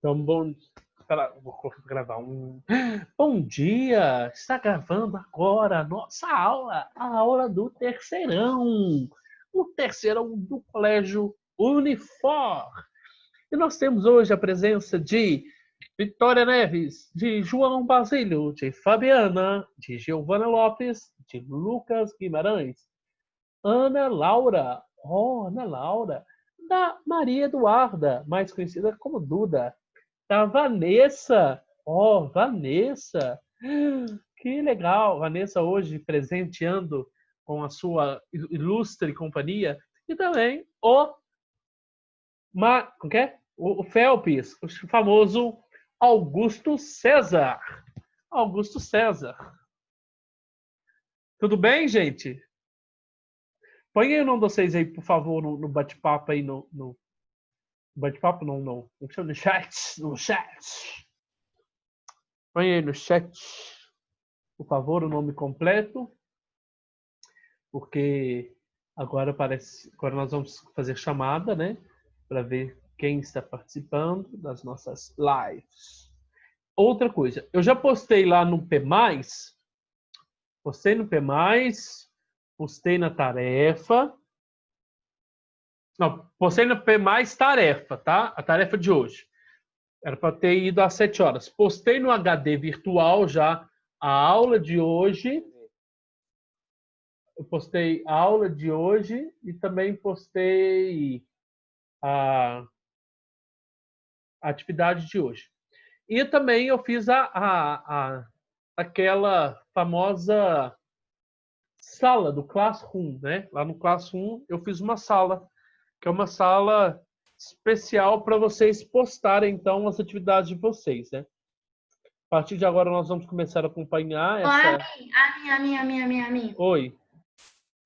Então, bom. Espera, vou gravar um. Bom dia! Está gravando agora a nossa aula, a aula do terceirão. O terceirão do Colégio Unifor. E nós temos hoje a presença de Vitória Neves, de João Basílio, de Fabiana, de Giovana Lopes, de Lucas Guimarães, Ana Laura, Ana Laura, da Maria Eduarda, mais conhecida como Duda, da Vanessa, Vanessa, que legal, Vanessa hoje presenteando com a sua ilustre companhia, e também o Felps, o famoso Augusto César. Augusto César. Tudo bem, gente? Põe aí o nome de vocês aí, por favor, no bate-papo aí, no bate-papo não, no chat, Põe aí no chat, por favor, o nome completo, porque agora nós vamos fazer chamada, né, para ver quem está participando das nossas lives. Outra coisa, eu já postei lá no P+, postei na tarefa. Não, postei no P+, tarefa, tá? A tarefa de hoje. Era para ter ido às 7 horas. Postei no HD virtual já a aula de hoje. Eu postei a aula de hoje e também postei a atividade de hoje. E também eu fiz aquela famosa sala do Classroom, né? Lá no Classroom eu fiz uma sala, que é uma sala especial para vocês postarem, então, as atividades de vocês, né? A partir de agora nós vamos começar a acompanhar essa... A minha. Oi.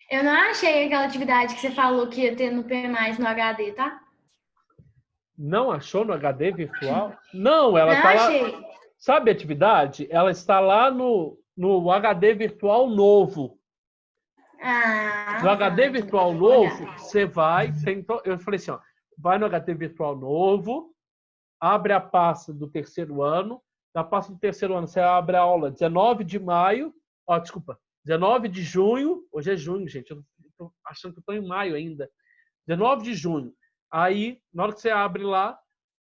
Eu não achei aquela atividade que você falou que ia ter no P+, no HD, tá? Não achou no HD virtual? Não, ela não tá achei. lá... Sabe a atividade? Ela está lá no HD virtual novo. No HD virtual novo, você vai... Eu falei assim, ó, vai no HD virtual novo, abre a pasta do terceiro ano, na pasta do terceiro ano você abre a aula 19 de maio, 19 de junho, hoje é junho, gente, eu tô achando que eu tô em maio ainda, 19 de junho. Aí, na hora que você abre lá,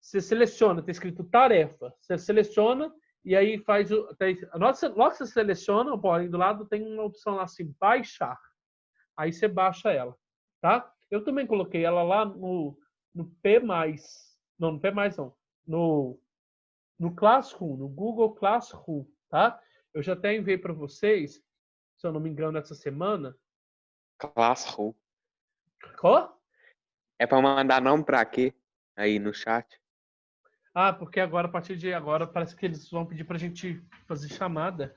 você seleciona, tem escrito tarefa, você seleciona e aí faz o... Logo que você seleciona, do lado tem uma opção lá assim, baixar. Aí você baixa ela, tá? Eu também coloquei ela lá no P+. Não, no P+, não. No Classroom, no Google Classroom, tá? Eu já até enviei para vocês, se eu não me engano, essa semana. Classroom. Qual? É para mandar nome para quê? Aí no chat. Ah, porque agora, a partir de agora, parece que eles vão pedir para a gente fazer chamada.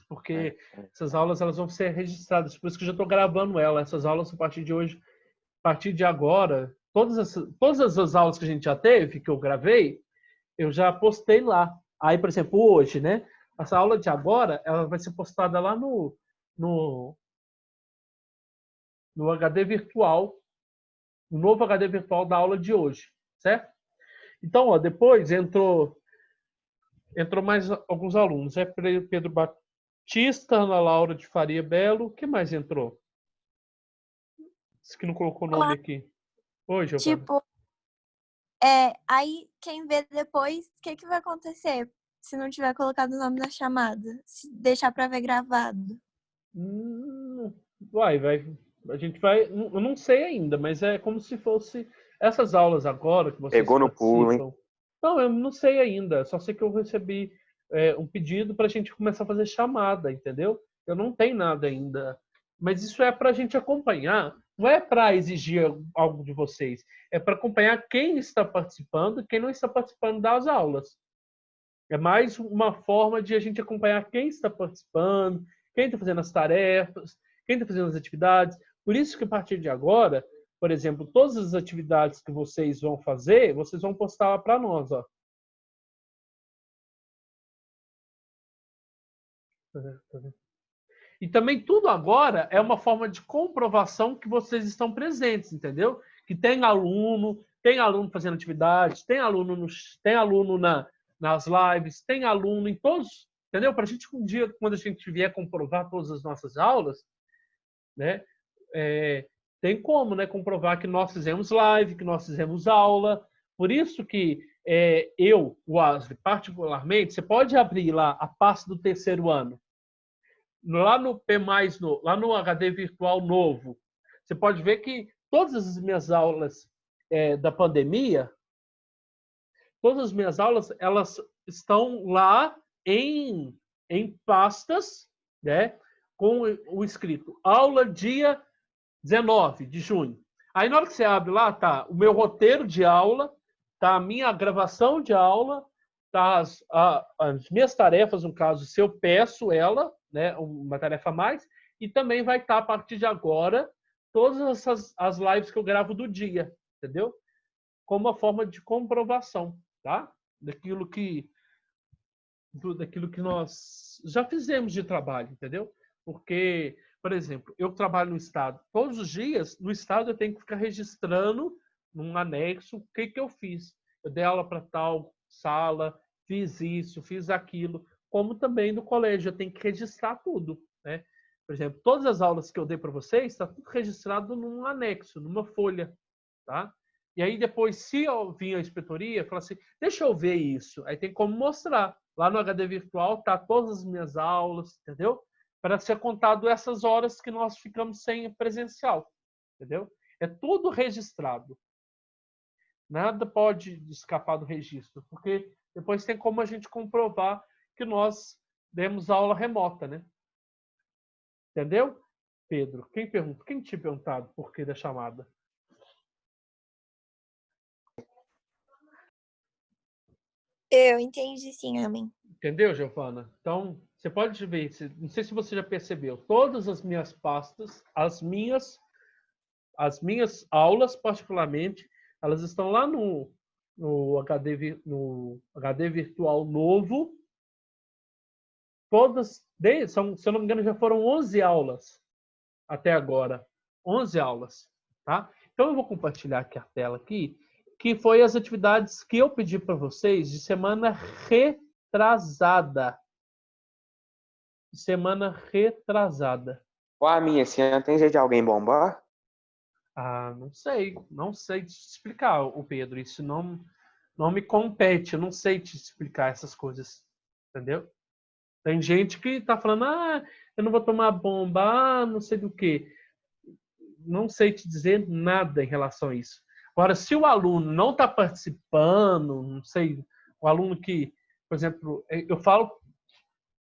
Porque essas aulas elas vão ser registradas. Por isso que eu já estou gravando ela. Essas aulas, a partir de hoje, a partir de agora, todas as aulas que a gente já teve, que eu gravei, eu já postei lá. Aí, por exemplo, hoje, né? Essa aula de agora, ela vai ser postada lá no HD virtual, no novo HD virtual da aula de hoje, certo? Então, ó, depois entrou mais alguns alunos. É Pedro Batista, Ana Laura de Faria Belo. O que mais entrou? Esse que não colocou o nome aqui. Oi, Giovana. Tipo, aí quem vê depois, o que vai acontecer se não tiver colocado o nome na chamada? Se deixar para ver gravado? Vai. A gente vai... Eu não sei ainda, mas é como se fosse essas aulas agora que vocês Pegou no pulo, hein? Não, eu não sei ainda. Só sei que eu recebi um pedido para a gente começar a fazer chamada, entendeu? Eu não tenho nada ainda. Mas isso é para a gente acompanhar. Não é para exigir algo de vocês. É para acompanhar quem está participando e quem não está participando das aulas. É mais uma forma de a gente acompanhar quem está participando, quem está fazendo as tarefas, quem está fazendo as atividades. Por isso que a partir de agora, por exemplo, todas as atividades que vocês vão fazer, vocês vão postar lá para nós, ó. E também tudo agora é uma forma de comprovação que vocês estão presentes, entendeu? Que tem aluno, tem aluno fazendo atividade, tem aluno, nas lives, tem aluno em todos, entendeu? Para a gente, um dia, quando a gente vier comprovar todas as nossas aulas, né? Tem como, né, comprovar que nós fizemos live, que nós fizemos aula. Por isso que eu, o Wesley, particularmente, você pode abrir lá a pasta do terceiro ano, lá no P+, lá no HD virtual novo, você pode ver que todas as minhas aulas da pandemia, todas as minhas aulas, elas estão lá em pastas, né, com o escrito aula dia 19 de junho. Aí, na hora que você abre lá, tá o meu roteiro de aula, tá a minha gravação de aula, tá as minhas tarefas, no caso, se eu peço ela, né, uma tarefa a mais, e também vai estar, a partir de agora, todas as lives que eu gravo do dia, entendeu? Como uma forma de comprovação, tá? Daquilo que nós já fizemos de trabalho, entendeu? Porque, por exemplo, eu trabalho no Estado. Todos os dias, no Estado, eu tenho que ficar registrando num anexo o que eu fiz. Eu dei aula para tal sala, fiz isso, fiz aquilo. Como também no colégio, eu tenho que registrar tudo, né? Por exemplo, todas as aulas que eu dei para vocês, está tudo registrado num anexo, numa folha, tá? E aí depois, se eu vir a inspetoria, fala assim, deixa eu ver isso. Aí tem como mostrar. Lá no HD virtual tá todas as minhas aulas, entendeu? Para ser contado essas horas que nós ficamos sem presencial, entendeu? É tudo registrado. Nada pode escapar do registro, porque depois tem como a gente comprovar que nós demos aula remota, né? Entendeu? Pedro, quem te perguntado por que da chamada? Eu entendi, sim, amém. Entendeu, Giovana? Então, você pode ver, não sei se você já percebeu, todas as minhas pastas, as minhas aulas, particularmente, elas estão lá no HD virtual novo. Todas, se eu não me engano, já foram 11 aulas até agora. 11 aulas, tá? Então, eu vou compartilhar aqui a tela aqui, que foi as atividades que eu pedi para vocês de semana retrasada. Semana retrasada. Ó, a minha, assim, tem jeito de alguém bombar? Ah, não sei te explicar, o Pedro. Isso não me compete, eu não sei te explicar essas coisas, entendeu? Tem gente que tá falando, eu não vou tomar bomba, não sei do que. Não sei te dizer nada em relação a isso. Agora, se o aluno não está participando, não sei, o aluno que, por exemplo, eu falo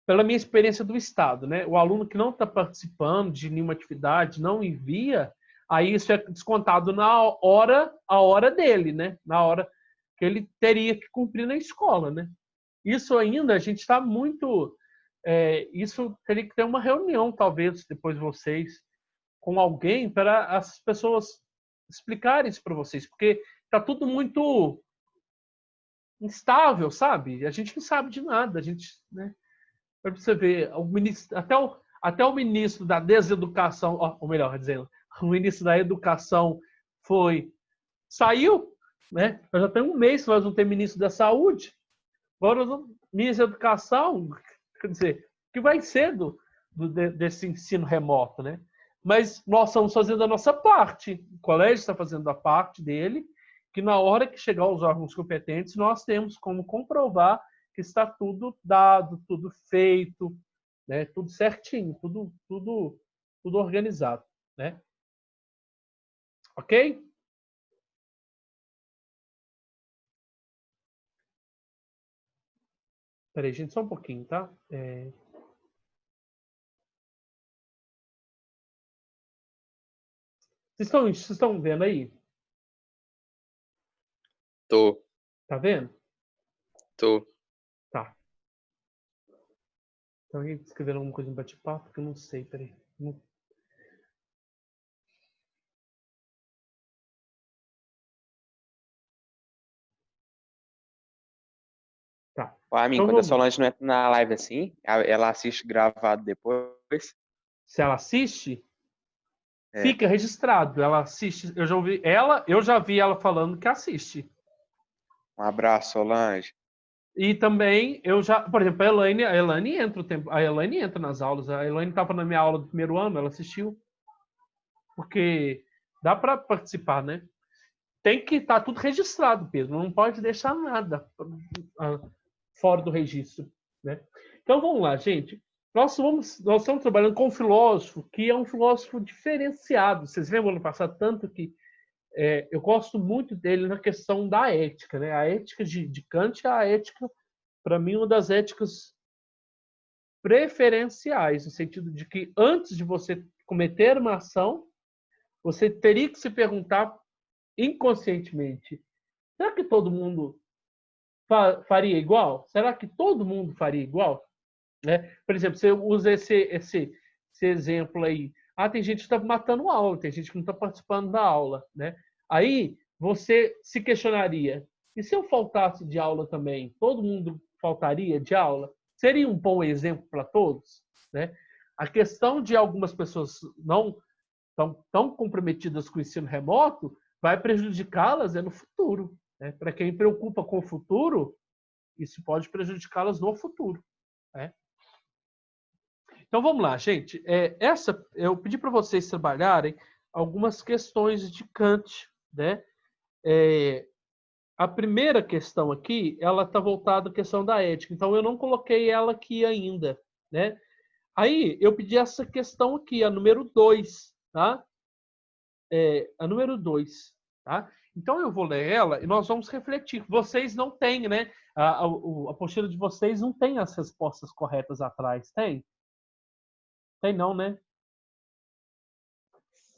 pela minha experiência do Estado, né? O aluno que não está participando de nenhuma atividade, não envia, aí isso é descontado a hora dele, né? Na hora que ele teria que cumprir na escola, né? Isso ainda, a gente está muito... isso teria que ter uma reunião, talvez, depois vocês, com alguém, para as pessoas explicarem isso para vocês, porque está tudo muito instável, sabe? A gente não sabe de nada, a gente, né? Para você ver, até o ministro da Deseducação, ou melhor dizendo, o ministro da Educação saiu, né? Já tem um mês que nós não temos ministro da Saúde. Agora, o ministro da Educação, quer dizer, que vai ser desse ensino remoto, né? Mas nós estamos fazendo a nossa parte. O colégio está fazendo a parte dele, que na hora que chegar os órgãos competentes, nós temos como comprovar que está tudo dado, tudo feito, né? Tudo certinho, tudo organizado, né? Ok? Peraí, gente, só um pouquinho, tá? Vocês estão vendo aí? Tô. Tá vendo? Tô. Tá. Então, alguém escrevendo alguma coisa no bate-papo? Que eu não sei, peraí. Tá. Ó, a minha, Então, quando a vamos. Solange não entra na live assim, ela assiste gravado depois. Se ela assiste, Fica registrado. Ela assiste. Eu já vi ela falando que assiste. Um abraço, Solange. E também por exemplo, a Elaine entra nas aulas. A Elaine estava na minha aula do primeiro ano, ela assistiu. Porque dá para participar, né? Tem que estar tudo registrado, Pedro. Não pode deixar nada fora do registro, né? Então vamos lá, gente. Nós estamos trabalhando com um filósofo que é um filósofo diferenciado. Vocês lembram ano passado tanto que eu gosto muito dele na questão da ética, né? A ética de Kant é a ética, para mim, uma das éticas preferenciais, no sentido de que antes de você cometer uma ação, você teria que se perguntar inconscientemente: será que todo mundo faria igual? Será que todo mundo faria igual? Né? Por exemplo, você usa esse exemplo aí. Tem gente que está matando aula, tem gente que não está participando da aula, né? Aí você se questionaria: e se eu faltasse de aula também, todo mundo faltaria de aula? Seria um bom exemplo para todos, né? A questão de algumas pessoas não tão comprometidas com o ensino remoto vai prejudicá-las no futuro, né? Para quem preocupa com o futuro, isso pode prejudicá-las no futuro, né? Então vamos lá, gente. Eu pedi para vocês trabalharem algumas questões de Kant, né? A primeira questão aqui, ela está voltada à questão da ética. Então eu não coloquei ela aqui ainda, né? Aí eu pedi essa questão aqui, a número 2, tá? A número 2, tá? Então eu vou ler ela e nós vamos refletir. Vocês não têm, né? A apostila de vocês não tem as respostas corretas atrás, tem? Tem não, né?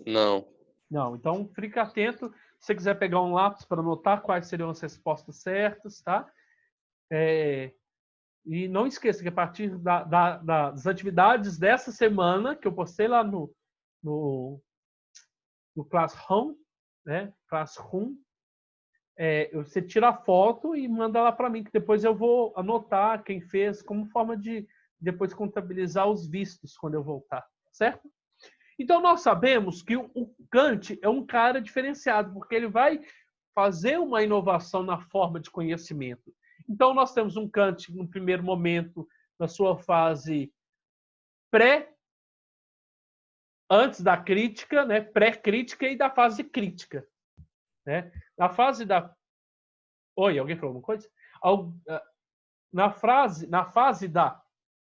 Não. Não, então fique atento. Se você quiser pegar um lápis para anotar quais seriam as respostas certas, tá? E não esqueça que a partir das atividades dessa semana, que eu postei lá no Classroom, né? Classroom, você tira a foto e manda lá para mim, que depois eu vou anotar quem fez, como forma de depois contabilizar os vistos quando eu voltar, certo? Então, nós sabemos que o Kant é um cara diferenciado, porque ele vai fazer uma inovação na forma de conhecimento. Então, nós temos um Kant, no primeiro momento, na sua fase antes da crítica, né? Pré-crítica e da fase crítica. Né? Na fase da... Oi, alguém falou alguma coisa? Na fase da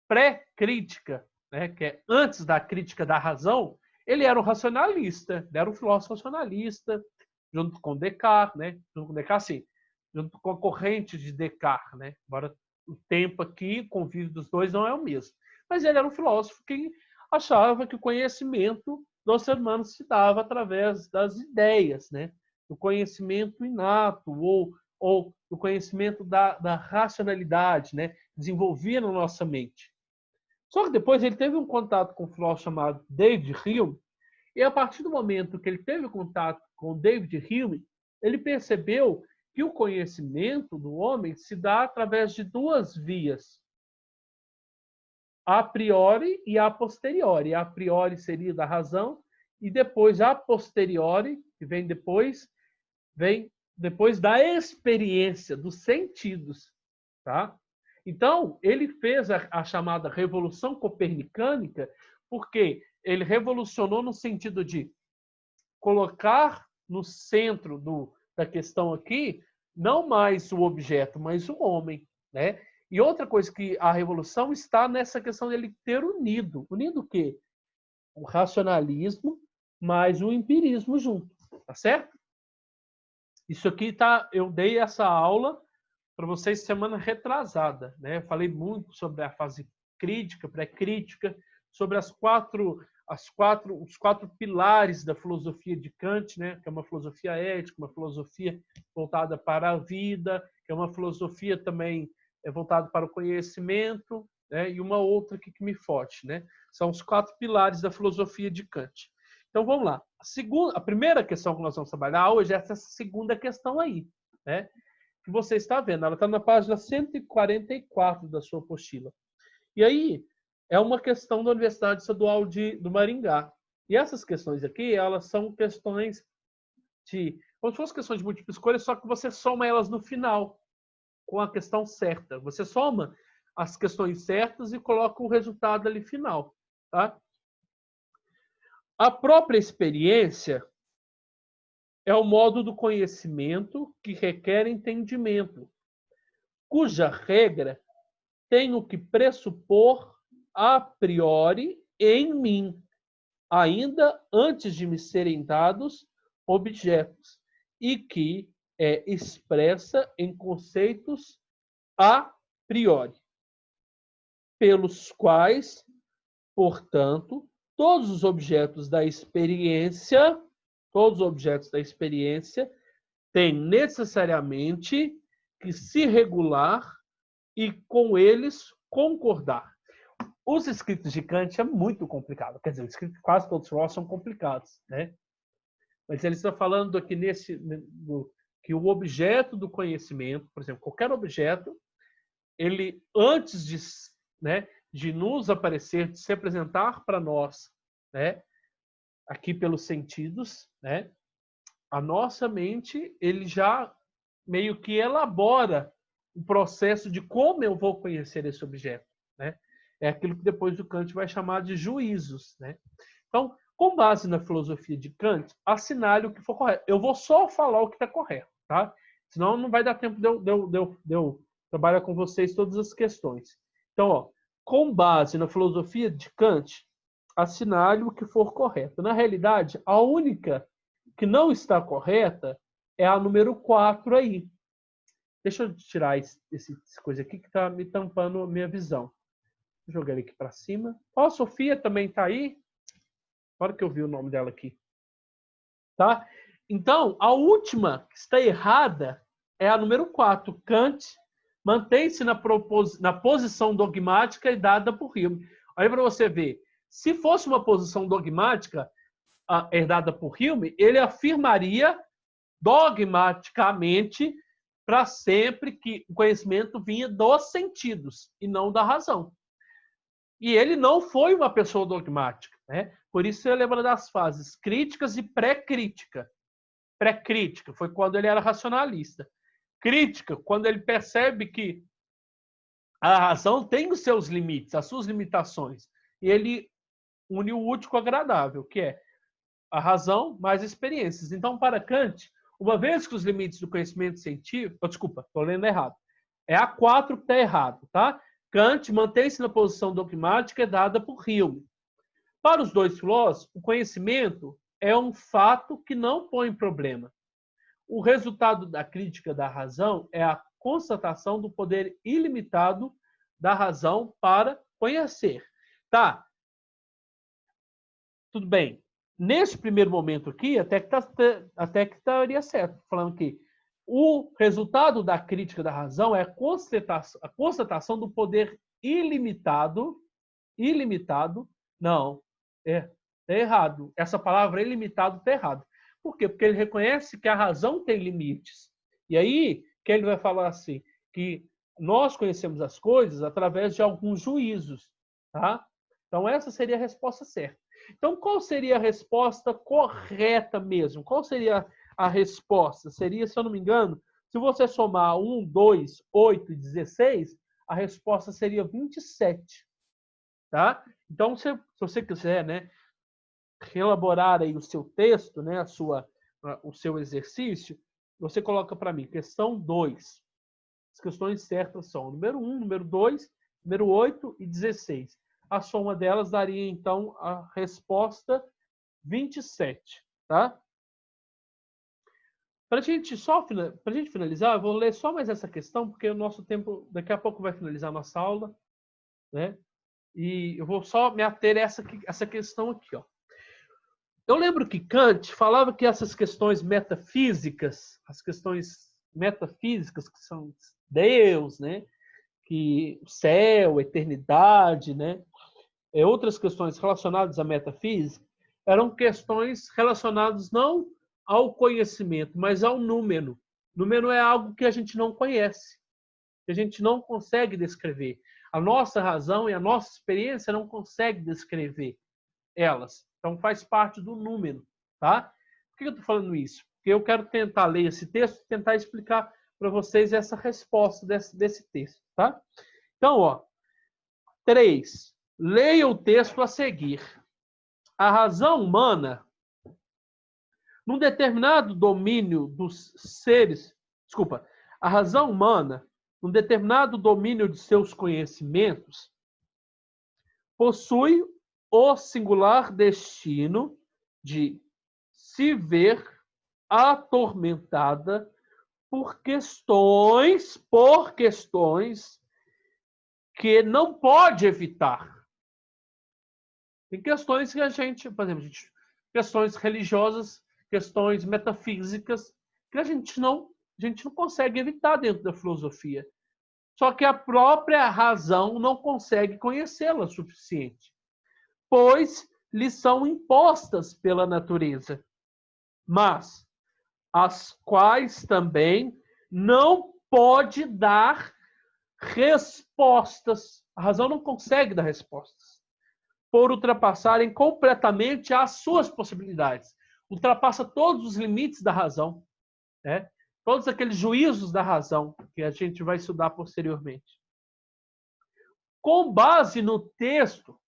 pré-crítica, né, que é antes da crítica da razão, ele era um racionalista, ele era um filósofo racionalista, junto com Descartes, né? Junto com Descartes, sim, junto com a corrente de Descartes, né? Embora o tempo aqui, o convívio dos dois não é o mesmo. Mas ele era um filósofo que achava que o conhecimento do ser humano se dava através das ideias, né? Do conhecimento inato ou do conhecimento da racionalidade, né? Desenvolvia na nossa mente. Só que depois ele teve um contato com um filósofo chamado David Hume, e a partir do momento que ele teve contato com David Hume, ele percebeu que o conhecimento do homem se dá através de duas vias: a priori e a posteriori. A priori seria da razão, e depois a posteriori, que vem depois da experiência, dos sentidos, tá? Então, ele fez a chamada Revolução Copernicânica, porque ele revolucionou no sentido de colocar no centro da questão aqui, não mais o objeto, mas o homem, né? E outra coisa que a revolução está nessa questão dele ter unido. Unido o quê? O racionalismo mais o empirismo junto, tá certo? Isso aqui tá, eu dei essa aula para vocês semana retrasada, né? Eu falei muito sobre a fase crítica, pré-crítica, sobre os quatro pilares da filosofia de Kant, né? Que é uma filosofia ética, uma filosofia voltada para a vida, que é uma filosofia também voltada para o conhecimento, né? E uma outra que me foge, né? São os 4 pilares da filosofia de Kant. Então vamos lá. A primeira questão que nós vamos trabalhar hoje é essa segunda questão aí, né? Que você está vendo. Ela está na página 144 da sua apostila. E aí, é uma questão da Universidade Estadual do Maringá. E essas questões aqui, elas são questões como se fossem questões de múltipla escolha, só que você soma elas no final, com a questão certa. Você soma as questões certas e coloca o resultado ali final. Tá? A própria experiência é o modo do conhecimento que requer entendimento, cuja regra tenho que pressupor a priori em mim, ainda antes de me serem dados objetos, e que é expressa em conceitos a priori, pelos quais, portanto, todos os objetos da experiência têm necessariamente que se regular e com eles concordar. Os escritos de Kant é muito complicado. Quer dizer, os escritos de quase todos os são complicados, né? Mas ele está falando aqui que o objeto do conhecimento, por exemplo, qualquer objeto, ele antes de nos aparecer, de se apresentar para nós, né, aqui pelos sentidos, né, a nossa mente, ele já meio que elabora o processo de como eu vou conhecer esse objeto, né? É aquilo que depois do Kant vai chamar de juízos, né? Então, com base na filosofia de Kant, assinale o que for correto. Eu vou só falar o que está correto, tá? Senão não vai dar tempo de eu trabalhar com vocês todas as questões. Então, ó, com base na filosofia de Kant, assinale o que for correto. Na realidade, a única que não está correta é a número 4 aí. Deixa eu tirar essa coisa aqui que está me tampando a minha visão. Vou jogar ele aqui para cima. Ó, a Sofia também está aí. Agora que eu vi o nome dela aqui. Tá? Então, a última que está errada é a número 4. Kant mantém-se na posição dogmática e dada por Hume. Olha para você ver. Se fosse uma posição dogmática herdada por Hume, ele afirmaria dogmaticamente para sempre que o conhecimento vinha dos sentidos e não da razão. E ele não foi uma pessoa dogmática, né? Por isso ele lembra das fases críticas e pré-crítica. Pré-crítica foi quando ele era racionalista. Crítica, quando ele percebe que a razão tem os seus limites, as suas limitações. E ele une o útil com o agradável, que é a razão mais experiências. Então, para Kant, uma vez que os limites do conhecimento científico... Desculpa, estou lendo errado. É a 4 que está errado, tá? Kant mantém-se na posição dogmática dada por Hume. Para os dois filósofos, o conhecimento é um fato que não põe problema. O resultado da crítica da razão é a constatação do poder ilimitado da razão para conhecer. Tá? Tudo bem. Nesse primeiro momento aqui, até que estaria certo, falando que o resultado da crítica da razão é a constatação do poder ilimitado. Ilimitado, não, é errado. Essa palavra ilimitado está errado. Por quê? Porque ele reconhece que a razão tem limites. E aí, que ele vai falar assim, que nós conhecemos as coisas através de alguns juízos. Tá? Então, essa seria a resposta certa. Então, qual seria a resposta correta mesmo? Qual seria a resposta? Seria, se eu não me engano, se você somar 1, 2, 8 e 16, a resposta seria 27. Tá? Então, se você quiser, né, reelaborar aí o seu texto, né, o seu exercício, você coloca para mim, questão 2. As questões certas são número 1, número 2, número 8 e 16. A soma delas daria, então, a resposta 27. Tá? Para a gente finalizar, eu vou ler só mais essa questão, porque o nosso tempo, daqui a pouco vai finalizar a nossa aula, né? E eu vou só me ater a essa questão aqui. Ó. Eu lembro que Kant falava que essas questões metafísicas, que são Deus, né? Que o céu, eternidade, né? Outras questões relacionadas à metafísica, eram questões relacionadas não ao conhecimento, mas ao número. Número é algo que a gente não conhece, que a gente não consegue descrever. A nossa razão e a nossa experiência não consegue descrever elas. Então, faz parte do número, tá? Por que eu estou falando isso? Porque eu quero tentar ler esse texto e tentar explicar para vocês essa resposta desse texto, tá? Então, ó, 3. Leia o texto a seguir. A razão humana, num determinado domínio dos seres... Desculpa. A razão humana, num determinado domínio de seus conhecimentos, possui o singular destino de se ver atormentada por questões que não pode evitar. Tem questões que a gente, por exemplo, questões religiosas, questões metafísicas, que a gente não consegue evitar dentro da filosofia. Só que a própria razão não consegue conhecê-la o suficiente, pois lhe são impostas pela natureza, mas as quais também não pode dar respostas. A razão não consegue dar respostas, por ultrapassarem completamente as suas possibilidades. Ultrapassa todos os limites da razão, né? Todos aqueles juízos da razão que a gente vai estudar posteriormente. Com base no texto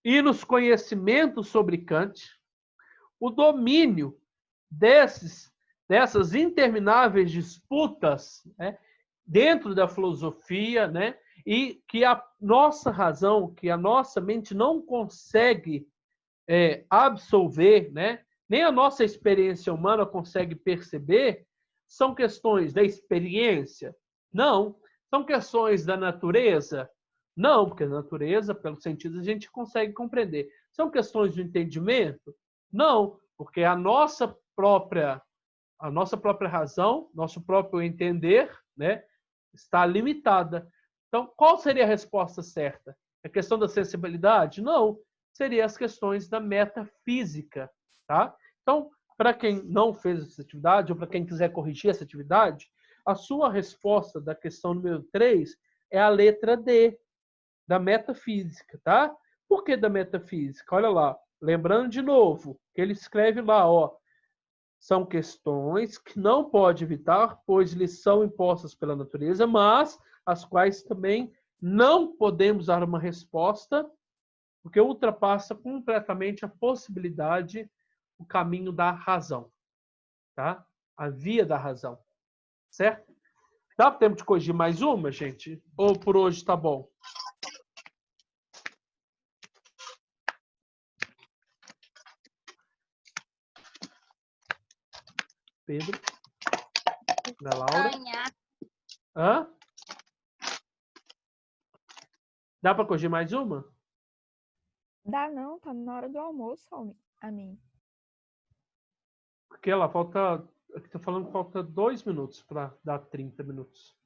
e nos conhecimentos sobre Kant, o domínio dessas intermináveis disputas, né, dentro da filosofia, né, e que a nossa razão, que a nossa mente não consegue absolver, né, nem a nossa experiência humana consegue perceber, são questões da experiência? Não. São questões da natureza? Não, porque a natureza, pelo sentido, a gente consegue compreender. São questões do entendimento? Não, porque a nossa própria razão, nosso próprio entender, né, está limitada. Então, qual seria a resposta certa? A questão da sensibilidade? Não. Seria as questões da metafísica, tá? Então, para quem não fez essa atividade, ou para quem quiser corrigir essa atividade, a sua resposta da questão número 3 é a letra D, da metafísica, tá? Por que da metafísica? Olha lá, lembrando de novo, que ele escreve lá, ó, são questões que não pode evitar, pois lhes são impostas pela natureza, mas as quais também não podemos dar uma resposta, porque ultrapassa completamente a possibilidade, o caminho da razão, tá? A via da razão, certo? Dá tempo de corrigir mais uma, gente? Ou por hoje tá bom? Pedro? Da Laura? Hã? Dá para corrigir mais uma? Dá não, tá na hora do almoço, a mim. Porque ela falta... Aqui tá falando que falta 2 minutos para dar 30 minutos.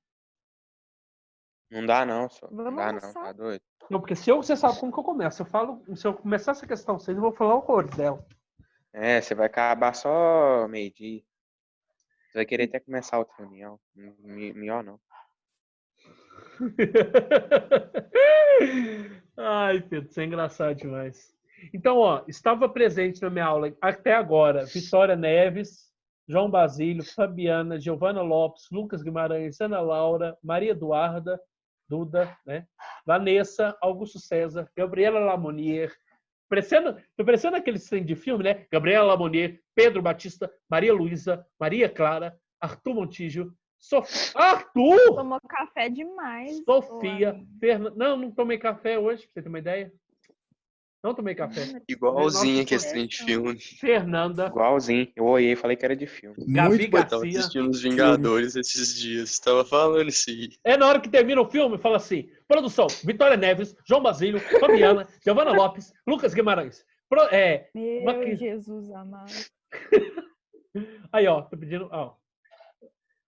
Não dá não, só. Não Vamos dá não, almoçar. tá doido. Não, porque você sabe como que eu começo. Se eu começar essa questão 6, eu vou falar horrores dela. Você vai acabar só meio-dia. Você vai querer até começar outra reunião. Melhor não. Ai, Pedro, você é engraçado demais. Então, ó, estava presente na minha aula até agora Vitória Neves, João Basílio, Fabiana, Giovana Lopes, Lucas Guimarães, Ana Laura, Maria Eduarda, Duda, né? Vanessa, Augusto César, Gabriela Lamonier. Tô parecendo aquele trem de filme, né? Gabriela Lamonier, Pedro Batista, Maria Luísa, Maria Clara, Arthur Montijo, Arthur! Tomou café demais. Sofia, Fernanda. Não tomei café hoje, pra você ter uma ideia. Não tomei café. Igualzinho que Nossa, esse de filme. Fernanda, Igualzinho. Eu olhei e falei que era de filme. Gabi Muito bom. Tava Garcia. assistindo Os Vingadores esses dias. Tava falando isso aí. É na hora que termina o filme, fala assim: produção, Vitória Neves, João Basílio, Fabiana, Giovana Lopes, Lucas Guimarães. Meu Jesus amado. Aí, ó, tô pedindo. Ó,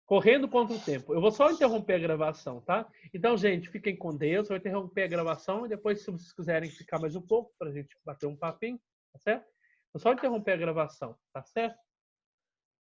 correndo contra o tempo. Eu vou só interromper a gravação, tá? Então, gente, fiquem com Deus. Eu vou interromper a gravação e depois, se vocês quiserem ficar mais um pouco, pra gente bater um papinho, tá certo? Vou só interromper a gravação, tá certo?